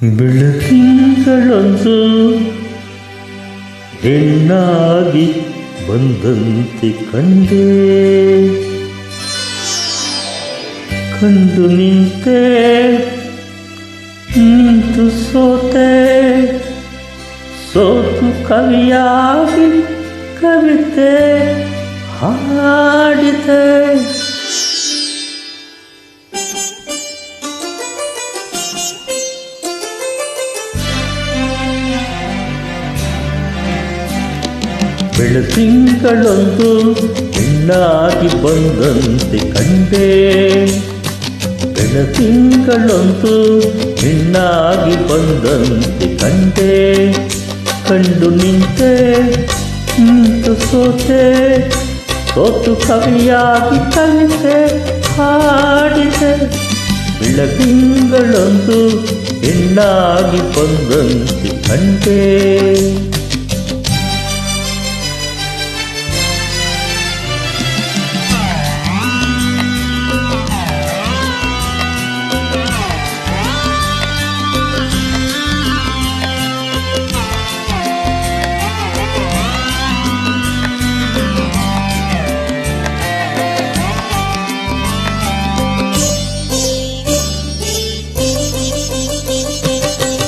ಬೆಳಕಿಂಗಳೊಂದು ಹೆಣ್ಣಾಗಿ ಬಂದಂತೆ ಕಂಡೆ, ಕಂಡು ನಿಂತೆ ನಿಂತು ಸೋತೆ, ಸೋತು ಕವಿಯಾಗಿ ಕವಿತೆ ಹಾಡಿದೆ. ಬೆಳದಿಂಗಳೊಂದು ಹೆಣ್ಣಾಗಿ ಬಂದಂತೆ ಕಂಡೆ, ಬೆಳದಿಂಗಳೊಂದು ಹೆಣ್ಣಾಗಿ ಬಂದಂತೆ ಕಂಡೆ, ಕಂಡು ನಿಂತೆ ನಿಂತು ಸೋತೆ, ಸೋತು ಕವಿಯಾಗಿ ಕವಿತೆ ಹಾಡಿದೆ. ಬೆಳದಿಂಗಳೊಂದು ಹೆಣ್ಣಾಗಿ ಬಂದಂತೆ ಕಂಡೆ.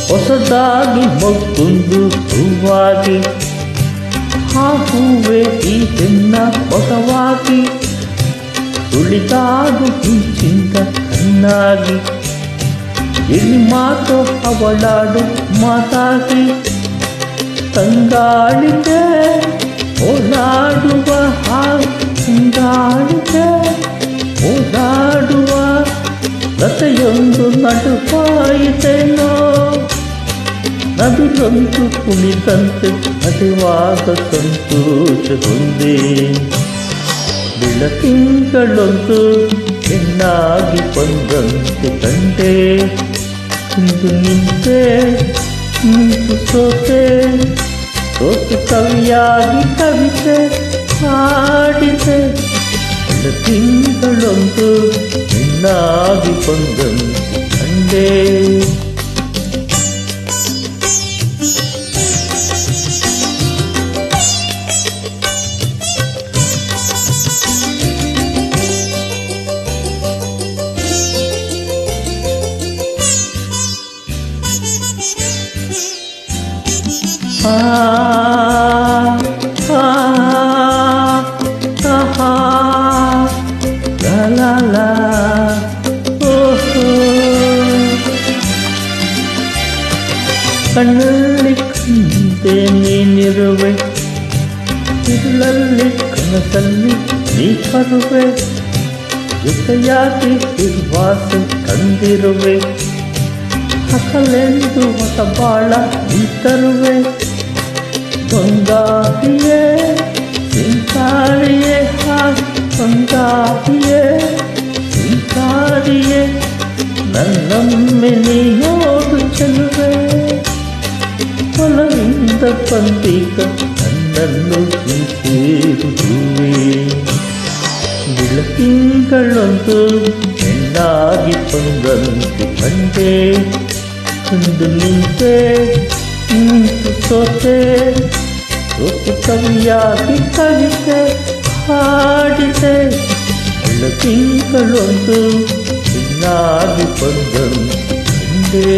ಹೊಸದಾಗಿ ಮತ್ತೊಂದು ಹೂವಾಗಿ, ಆ ಹೂವೆ ಈ ಹೆಣ್ಣ ಹೊಸವಾಗಿ, ಸುಳಿದಾಡು ಹಿಂಚಿಂದ ಕಣ್ಣಾಗಿ, ಎಲ್ಲಿ ಮಾತು ಅವಳಾಡು ಮಾತಾಗಿ, ತಂಗಾಳಿಗೆ ಓಡಾಡುವ ತಂಗಾಳಿಗೆ ಓಡಾಡುವ ಲತೆಯೊಂದು ನಡುವಾಯಿತೇನೋ, ನದಿಯೊಂದು ಕುಣಿದಂತೆ ಅದಿವಾಗ ಸಂತೋಷ ಹೊಂದೆ. ಬೆಳಕಿಂಗಳೊಂದು ಹೆಣ್ಣಾಗಿ ಬಂದಂತೆ ಕಂಡೆ, ಇಂದು ನಿಂತೆ ನಿಂತು ಸೋತೆ, ಸೋತು ಕವಿಯಾಗಿ ಕವಿತೆ ಹಾಡಿದೆ. ಬೆಳಕಿಂಗಳೊಂದು ಹೆಣ್ಣಾಗಿ ಬಂದಂತೆ ಕಂಡೆ. La la la, ಕಣ್ಣಲ್ಲಿ ಕಂಡೆ ನೀನಿರುವೆ, ಇರುಳಲ್ಲಿ ಕನಸಲ್ಲಿ ನೀ ಬರುವೆ, ಜೊತೆಯಾಗಿ ಇರುವಾಸ ಕಂದಿರುವೆ, ಹಕಲೆಂದು ಹೊಸ ಬಾಳ ನೀ ತರುವೆ. ಬಂಗಾರಿಯೇ ಸಿಂಗಾರಿಯೇ ಬಂಗಾರಿಯೇ ಸಿಂಗಾರಿಯೇ, ನನ್ನೊಮ್ಮೆ ನೀ ನೋಡು ಚೆಲುವೆ, ಹೊಲದಿಂದ ಬಂದೀಗ ನನ್ನನ್ನು ಸೇರುವೆ. ಬೆಳಕಿಂಗಳೊಂದು ಹೆಣ್ಣಾಗಿ ಬಂದಂತೆ ಕಂಡೆ, ಕಂಡು ನಿಂತೆ ನಿಂತು ಸೋತೆ, ಸೋತು ಕವಿಯಾಗಿ ಕವಿತೆ ಹಾಡಿದೆ. ಬೆಳಕಿಂಗಳೊಂದು ಹೆಣ್ಣಾಗಿ ಬಂದಂತೆ ಕಂಡೆ.